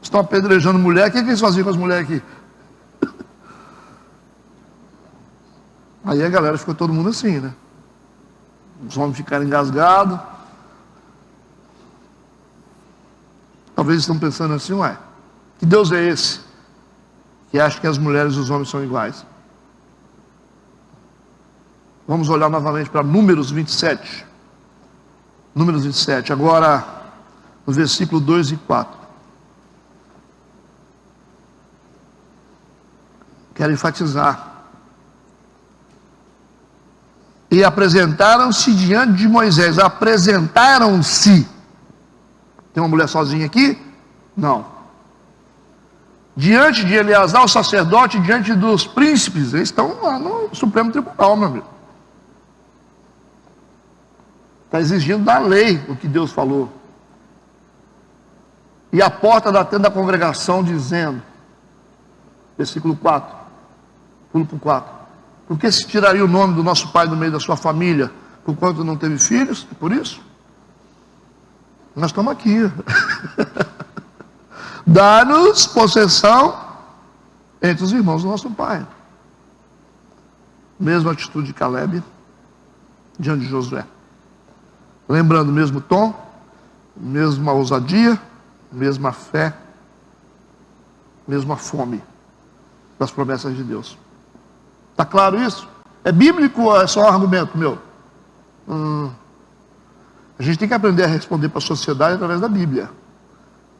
[SPEAKER 1] estão apedrejando mulher, o que eles faziam com as mulheres aqui? Aí a galera ficou todo mundo assim, né? Os homens ficaram engasgados. Talvez estão pensando assim: ué, que Deus é esse que acha que as mulheres e os homens são iguais? Vamos olhar novamente para Números 27. Números 27, agora no versículo 2 e 4. Quero enfatizar. E apresentaram-se diante de Moisés. Apresentaram-se. Tem uma mulher sozinha aqui? Não. Diante de Eleazar, o sacerdote, diante dos príncipes. Eles estão lá no Supremo Tribunal, meu amigo. Está exigindo da lei o que Deus falou. E a porta da tenda da congregação dizendo, versículo 4, pulo para o 4. Por que se tiraria o nome do nosso pai do meio da sua família, por quanto não teve filhos? É por isso? Nós estamos aqui. Dá-nos possessão entre os irmãos do nosso pai. Mesma atitude de Caleb diante de Josué. Lembrando o mesmo tom, mesma ousadia, mesma fé, mesma fome das promessas de Deus. Está claro isso? É bíblico ou é só um argumento meu? A gente tem que aprender a responder para a sociedade através da Bíblia,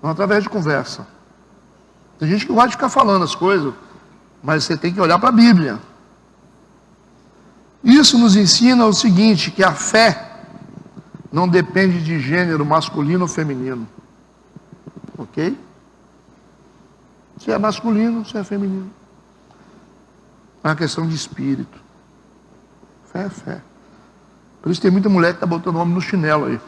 [SPEAKER 1] não através de conversa. Tem gente que gosta de ficar falando as coisas, mas você tem que olhar para a Bíblia. Isso nos ensina o seguinte, que a fé não depende de gênero masculino ou feminino. Ok? Se é masculino, se é feminino. É uma questão de espírito. Fé é fé. Por isso tem muita mulher que está botando o homem no chinelo aí.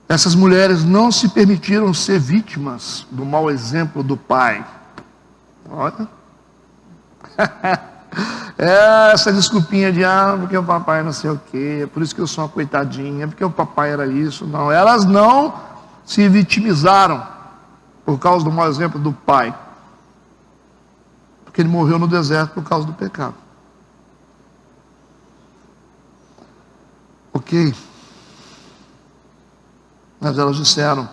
[SPEAKER 1] Essas mulheres não se permitiram ser vítimas do mau exemplo do pai. Olha. Essa desculpinha de, porque o papai não sei o quê, é por isso que eu sou uma coitadinha, porque o papai era isso. Não, elas não se vitimizaram por causa do mau exemplo do pai. Porque ele morreu no deserto por causa do pecado. Ok? Mas elas disseram: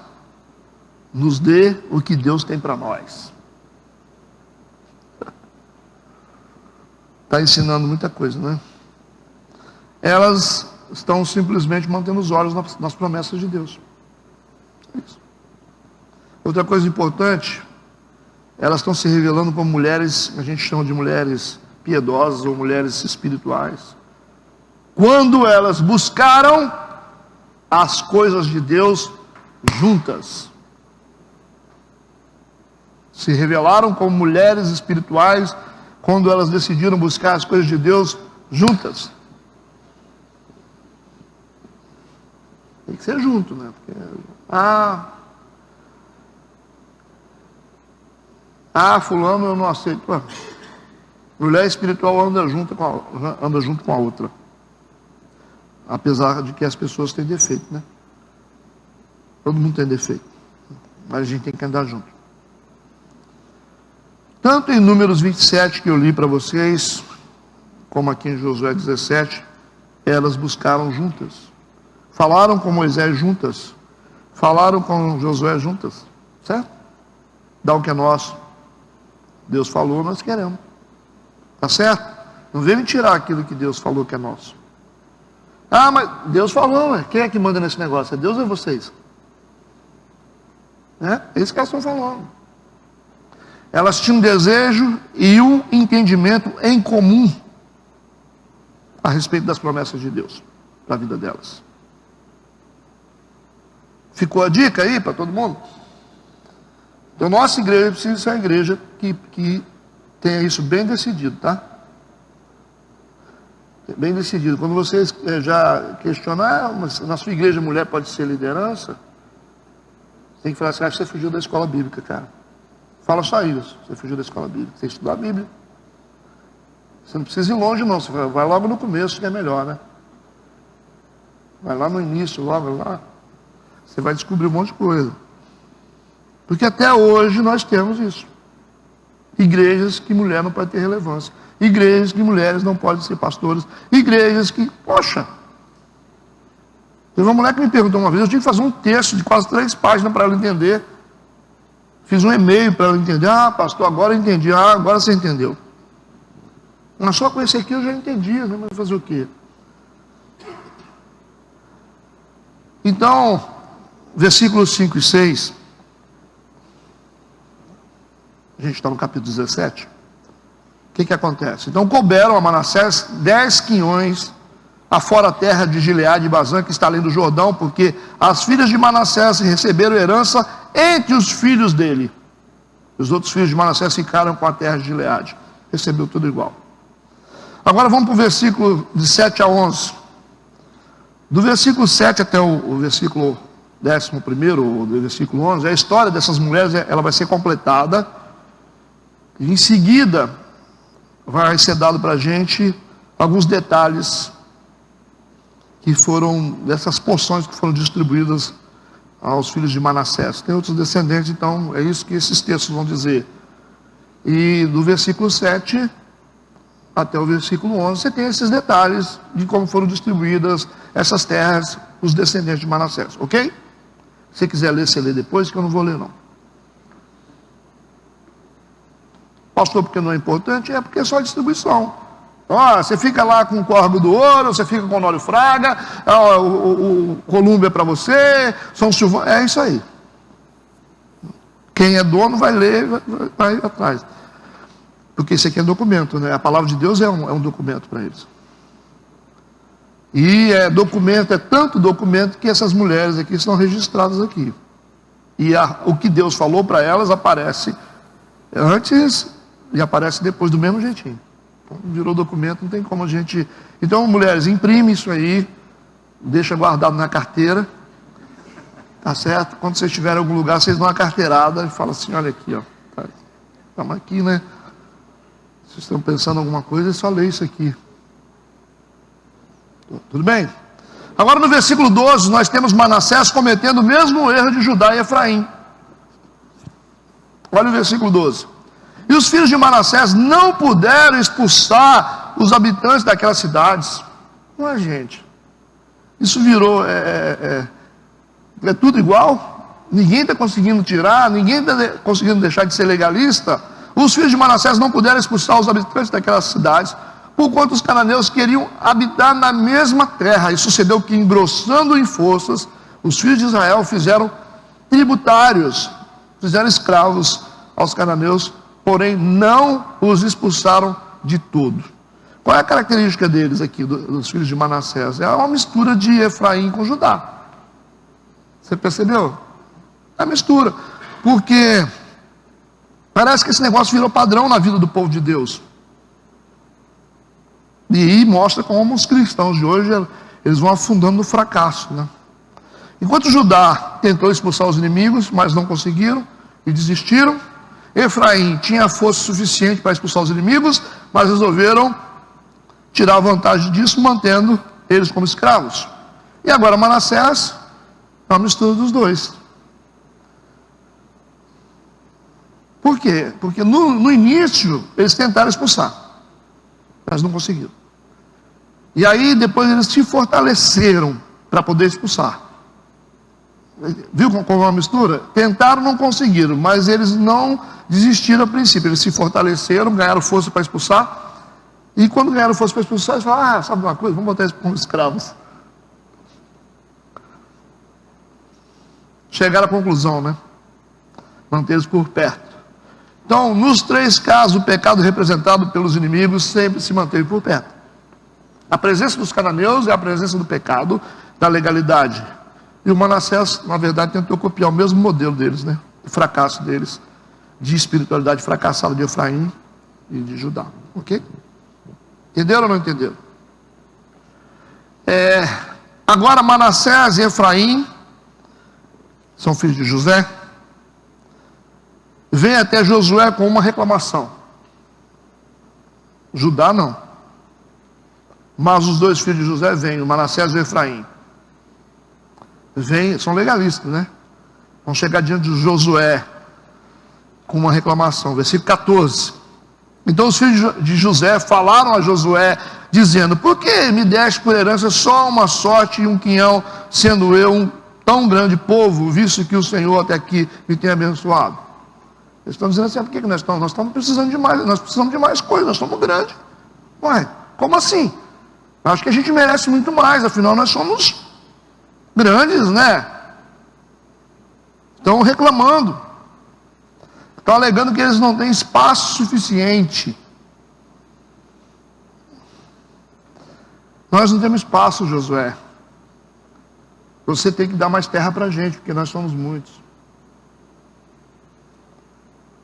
[SPEAKER 1] nos dê o que Deus tem para nós. Está ensinando muita coisa, né? Elas estão simplesmente mantendo os olhos nas promessas de Deus. É isso. Outra coisa importante, elas estão se revelando como mulheres, a gente chama de mulheres piedosas ou mulheres espirituais. Quando elas buscaram as coisas de Deus juntas. Se revelaram como mulheres espirituais quando elas decidiram buscar as coisas de Deus juntas. Tem que ser junto, né? Porque, fulano eu não aceito. Ué, mulher espiritual anda junto com a outra. Apesar de que as pessoas têm defeito, né? Todo mundo tem defeito. Mas a gente tem que andar junto. Tanto em Números 27, que eu li para vocês, como aqui em Josué 17, elas buscaram juntas. Falaram com Moisés juntas. Falaram com Josué juntas. Certo? Dá o que é nosso. Deus falou, nós queremos. Tá certo? Não vem me tirar aquilo que Deus falou que é nosso. Mas Deus falou, ué. Quem é que manda nesse negócio? É Deus ou é vocês? É isso que elas estão falando. Elas tinham um desejo e um entendimento em comum a respeito das promessas de Deus para a vida delas. Ficou a dica aí para todo mundo? Então, nossa igreja precisa ser uma igreja que tenha isso bem decidido, tá? Bem decidido. Quando vocês já questionam, mas na sua igreja mulher pode ser liderança, tem que falar assim, acho que você fugiu da escola bíblica, cara. Fala só isso, você fugiu da escola bíblica, você estudou a Bíblia. Você não precisa ir longe não, você vai logo no começo que é melhor, né? Vai lá no início, logo lá, você vai descobrir um monte de coisa. Porque até hoje nós temos isso. Igrejas que mulher não pode ter relevância. Igrejas que mulheres não podem ser pastores. Igrejas que, poxa. Teve uma mulher que me perguntou uma vez, eu tive que fazer um texto de quase 3 páginas para ela entender. Fiz um e-mail para ela entender. Pastor, agora eu entendi. Agora você entendeu. Mas só com esse aqui eu já entendia, né? Mas fazer o quê? Então, versículos 5 e 6. A gente está no capítulo 17. O que acontece? Então couberam a Manassés 10 quinhões afora a terra de Gileade e Bazã, que está além do Jordão, porque as filhas de Manassés receberam herança entre os filhos dele. Os outros filhos de Manassés ficaram com a terra de Gileade. Recebeu tudo igual. Agora vamos para o versículo de 7 a 11. Do versículo 7 até o versículo 11º, ou do versículo 11, a história dessas mulheres ela vai ser completada. E em seguida, vai ser dado para a gente alguns detalhes que foram dessas porções que foram distribuídas aos filhos de Manassés. Tem outros descendentes, então é isso que esses textos vão dizer. E do versículo 7 até o versículo 11, você tem esses detalhes de como foram distribuídas essas terras, os descendentes de Manassés, ok? Se você quiser ler, você lê depois, que eu não vou ler não. Pastor, porque não é importante? É porque é só a distribuição. Você fica lá com o córrego do ouro, você fica com o Honório Fraga, o Colúmbia é para você, São Silvano, é isso aí. Quem é dono vai ler, vai atrás. Porque isso aqui é documento, né? A palavra de Deus é um documento para eles. E documento, é tanto documento que essas mulheres aqui estão registradas aqui. E o que Deus falou para elas aparece antes e aparece depois do mesmo jeitinho. Então, virou documento, não tem como a gente... Então, mulheres, imprime isso aí, deixa guardado na carteira, tá certo? Quando vocês estiverem em algum lugar, vocês dão uma carteirada e falam assim, olha aqui, ó, estamos aqui, né? Vocês estão pensando em alguma coisa, é só ler isso aqui. Tudo bem? Agora no versículo 12, nós temos Manassés cometendo o mesmo erro de Judá e Efraim. Olha o versículo 12. E os filhos de Manassés não puderam expulsar os habitantes daquelas cidades. Não, gente. Isso virou... é tudo igual. Ninguém está conseguindo tirar, ninguém está conseguindo deixar de ser legalista. Os filhos de Manassés não puderam expulsar os habitantes daquelas cidades, porquanto os cananeus queriam habitar na mesma terra. E sucedeu que, engrossando em forças, os filhos de Israel fizeram tributários, fizeram escravos aos cananeus, porém não os expulsaram de todo. Qual é a característica deles aqui, dos filhos de Manassés? É uma mistura de Efraim com Judá. Você percebeu? É a mistura. Porque parece que esse negócio virou padrão na vida do povo de Deus. E mostra como os cristãos de hoje, eles vão afundando no fracasso, né? Enquanto Judá tentou expulsar os inimigos, mas não conseguiram e desistiram, Efraim tinha força suficiente para expulsar os inimigos, mas resolveram tirar vantagem disso, mantendo eles como escravos. E agora Manassés é uma mistura dos dois. Por quê? Porque no início eles tentaram expulsar, mas não conseguiram. E aí depois eles se fortaleceram para poder expulsar. Viu como é uma mistura? Tentaram, não conseguiram, mas eles não desistiram a princípio. Eles se fortaleceram, ganharam força para expulsar. E quando ganharam força para expulsar, eles falaram, sabe uma coisa? Vamos botar eles como escravos. Chegaram à conclusão, né? Manter eles por perto. Então, nos 3 casos, o pecado representado pelos inimigos sempre se manteve por perto. A presença dos cananeus é a presença do pecado, da legalidade. E o Manassés, na verdade, tentou copiar o mesmo modelo deles, né? O fracasso deles, de espiritualidade fracassada de Efraim e de Judá. Ok? Entenderam ou não entenderam? Agora Manassés e Efraim são filhos de José. Vem até Josué com uma reclamação. Judá não. Mas os 2 filhos de José vêm, o Manassés e o Efraim. Vêm, são legalistas, né? Vão chegar diante de Josué com uma reclamação. Versículo 14. Então os filhos de José falaram a Josué, dizendo: por que me deste por herança só uma sorte e um quinhão, sendo eu um tão grande povo, visto que o Senhor até aqui me tem abençoado? Eles estão dizendo assim: por que nós estamos? Nós estamos precisando de mais, nós precisamos de mais coisas, nós somos grandes. Ué, como assim? Acho que a gente merece muito mais, afinal nós somos grandes, né? Estão reclamando. Estão alegando que eles não têm espaço suficiente. Nós não temos espaço, Josué. Você tem que dar mais terra para a gente, porque nós somos muitos.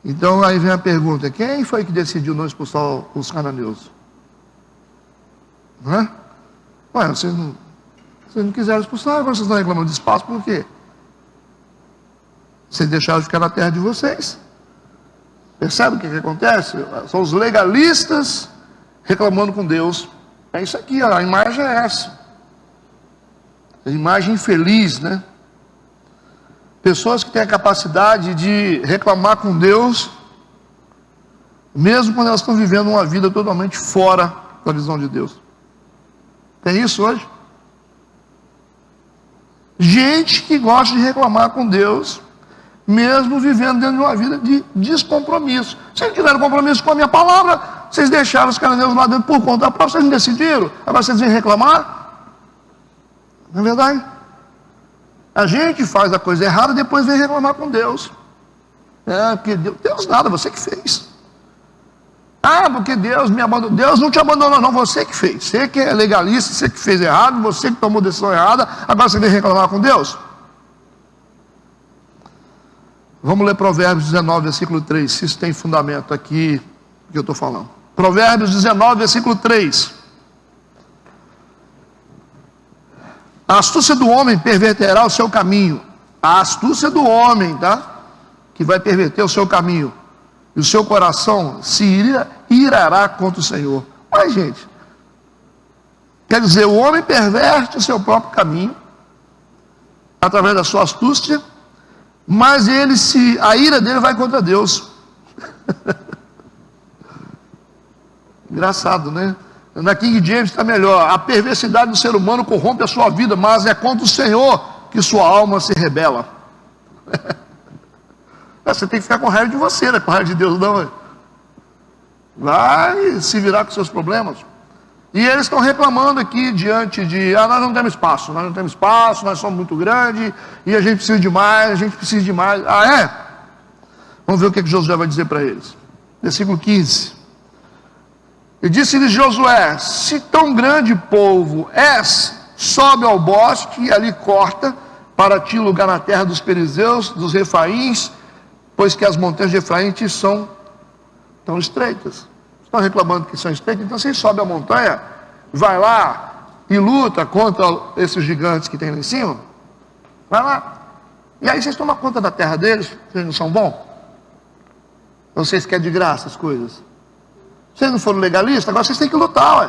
[SPEAKER 1] Então aí vem a pergunta: quem foi que decidiu não expulsar os cananeus? Não é? Ué, vocês não quiseram expulsar, agora vocês estão reclamando de espaço por quê? Vocês deixaram de ficar na terra de vocês. Percebe o que acontece? São os legalistas reclamando com Deus. É isso aqui, ó, a imagem é essa. A imagem infeliz, né? Pessoas que têm a capacidade de reclamar com Deus, mesmo quando elas estão vivendo uma vida totalmente fora da visão de Deus. Tem isso hoje? Gente que gosta de reclamar com Deus, mesmo vivendo dentro de uma vida de descompromisso. Vocês não tiveram compromisso com a minha palavra, vocês deixaram os cananeus lá dentro por conta própria, vocês não decidiram, agora vocês vêm reclamar? Não é verdade? A gente faz a coisa errada e depois vem reclamar com Deus. Porque Deus nada, você que fez. Porque Deus me abandonou. Deus não te abandonou não, você que fez. Você que é legalista, você que fez errado, você que tomou decisão errada, agora você vem reclamar com Deus? Vamos ler Provérbios 19, versículo 3, se isso tem fundamento aqui, que eu estou falando. Provérbios 19, versículo 3. A astúcia do homem perverterá o seu caminho. A astúcia do homem, tá? Que vai perverter o seu caminho. E o seu coração se irará contra o Senhor. Mas, gente, quer dizer, o homem perverte o seu próprio caminho, através da sua astúcia, mas a ira dele vai contra Deus. Engraçado, né? Na King James está melhor: a perversidade do ser humano corrompe a sua vida, mas é contra o Senhor que sua alma se rebela. Você tem que ficar com raiva de você, né? Com raiva de Deus não. Vai se virar com seus problemas. E eles estão reclamando aqui diante de: nós não temos espaço, nós somos muito grandes, e a gente precisa de mais, Vamos ver o que Josué vai dizer para eles. Versículo 15. E disse-lhes Josué: se tão grande povo és, sobe ao bosque e ali corta para ti lugar na terra dos perizeus, dos refaíns, pois que as montanhas de Efraim te são tão estreitas. Estão reclamando que são estreitas, então você sobe a montanha, vai lá e luta contra esses gigantes que tem lá em cima. Vai lá. E aí vocês tomam conta da terra deles, vocês não são bons? Ou vocês querem de graça as coisas? Vocês não foram legalistas, agora vocês têm que lutar,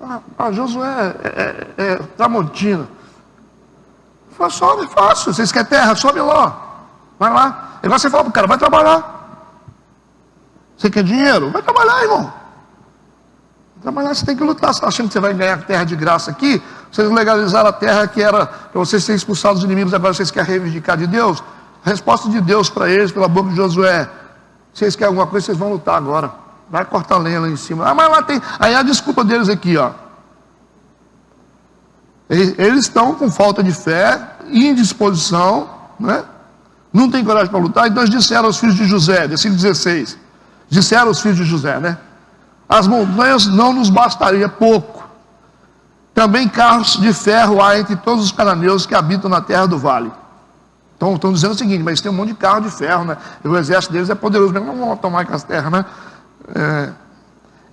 [SPEAKER 1] ué. Josué Tramontina. Sobe, fácil. Vocês querem terra? Sobe lá. Vai lá. Agora você fala pro cara, vai trabalhar. Você quer dinheiro? Vai trabalhar, irmão. Vai trabalhar, você tem que lutar. Você está achando que você vai ganhar terra de graça aqui? Vocês legalizaram a terra que era para vocês serem expulsados dos inimigos, agora vocês querem reivindicar de Deus? A resposta de Deus para eles, pela boca de Josué: vocês querem alguma coisa, vocês vão lutar agora. Vai cortar lenha lá em cima. Mas lá tem. Aí a desculpa deles aqui, ó. Eles estão com falta de fé, indisposição, né? Não tem coragem para lutar. Então eles disseram aos filhos de José, versículo 16. Disseram aos filhos de José, né? As montanhas não nos bastaria pouco. Também carros de ferro há entre todos os cananeus que habitam na terra do vale. Então estão dizendo o seguinte: mas tem um monte de carro de ferro, né? E o exército deles é poderoso, mesmo não vão tomar com as terras, né?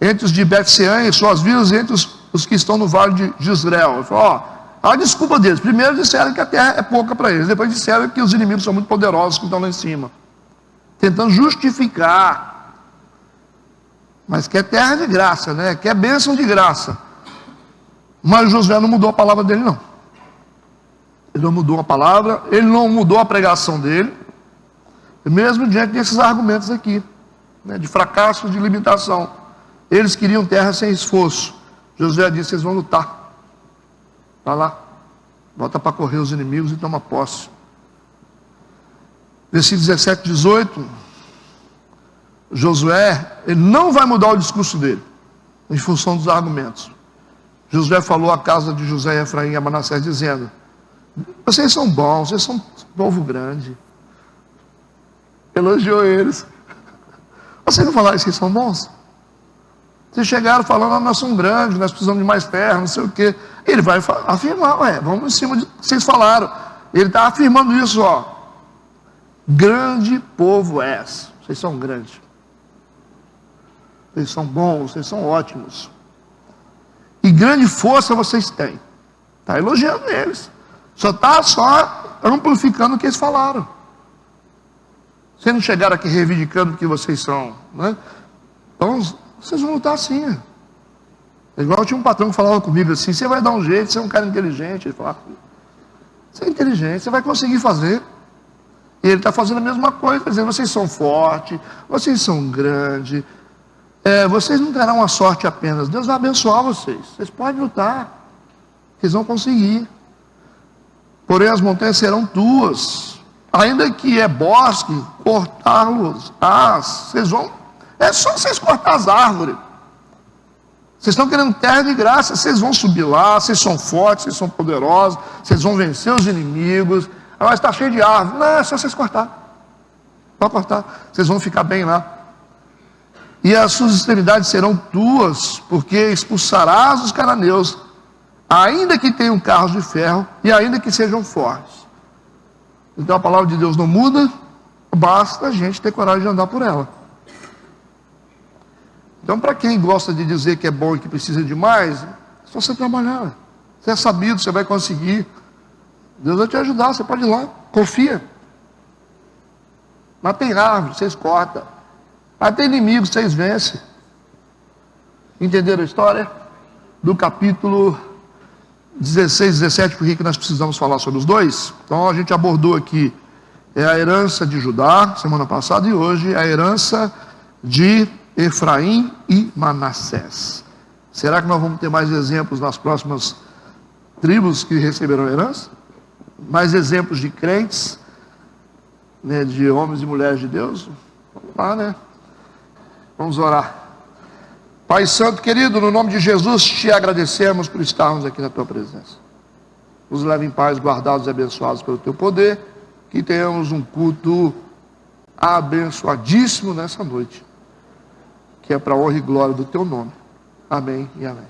[SPEAKER 1] Entre os de Bet-Sean e suas vilas, entre os que estão no vale de Jezreel. Ele falou, a desculpa deles: primeiro disseram que a terra é pouca para eles, depois disseram que os inimigos são muito poderosos que estão lá em cima, tentando justificar. Mas quer terra de graça, né? Quer bênção de graça. Mas Josué não mudou a palavra dele, não. Ele não mudou a palavra, ele não mudou a pregação dele, mesmo diante desses argumentos aqui, né, de fracasso, de limitação. Eles queriam terra sem esforço. Josué disse: vocês vão lutar. Vai lá, bota para correr os inimigos e toma posse. Versículo 17, 18. Josué, ele não vai mudar o discurso dele, em função dos argumentos. Josué falou à casa de José, Efraim e a Manassés, dizendo: vocês são bons, vocês são um povo grande. Elogiou eles. Vocês não falaram que vocês são bons? Vocês chegaram falando: nós somos grandes, nós precisamos de mais terra, não sei o quê. Ele vai afirmar: vamos em cima de que vocês falaram. Ele está afirmando isso, grande povo és. Vocês são grandes. Vocês são bons, vocês são ótimos. E grande força vocês têm. Está elogiando eles. Só está amplificando o que eles falaram. Vocês não chegaram aqui reivindicando o que vocês são, né? Então, vocês vão lutar assim. Igual tinha um patrão que falava comigo assim: você vai dar um jeito, você é um cara inteligente. Ele falava: você é inteligente, você vai conseguir fazer. E ele está fazendo a mesma coisa, dizendo: vocês são fortes, vocês são grandes, vocês não terão uma sorte apenas, Deus vai abençoar vocês. Vocês podem lutar, vocês vão conseguir. Porém as montanhas serão tuas, ainda que é bosque, cortá-los, vocês vão, é só vocês cortar as árvores. Vocês estão querendo terra de graça, vocês vão subir lá, vocês são fortes, vocês são poderosos, vocês vão vencer os inimigos. Mas está cheio de árvore. Não, é só vocês cortar. Pode cortar, vocês vão ficar bem lá. E as suas extremidades serão tuas, porque expulsarás os cananeus, ainda que tenham carros de ferro e ainda que sejam fortes. Então a palavra de Deus não muda, basta a gente ter coragem de andar por ela. Então, para quem gosta de dizer que é bom e que precisa de mais, é só você trabalhar. Você é sabido, você vai conseguir. Deus vai te ajudar, você pode ir lá, confia. Mas tem árvore, vocês cortam. Mas tem inimigos, vocês vencem. Entenderam a história? Do capítulo 16, 17, por que nós precisamos falar sobre os dois? Então a gente abordou aqui a herança de Judá, semana passada, e hoje a herança de Efraim e Manassés. Será que nós vamos ter mais exemplos nas próximas tribos que receberam a herança? Mais exemplos de crentes, né, de homens e mulheres de Deus? Vamos lá, né? Vamos orar. Pai Santo, querido, no nome de Jesus, te agradecemos por estarmos aqui na tua presença. Nos leve em paz, guardados e abençoados pelo teu poder. Que tenhamos um culto abençoadíssimo nessa noite, que é para a honra e glória do teu nome. Amém e amém.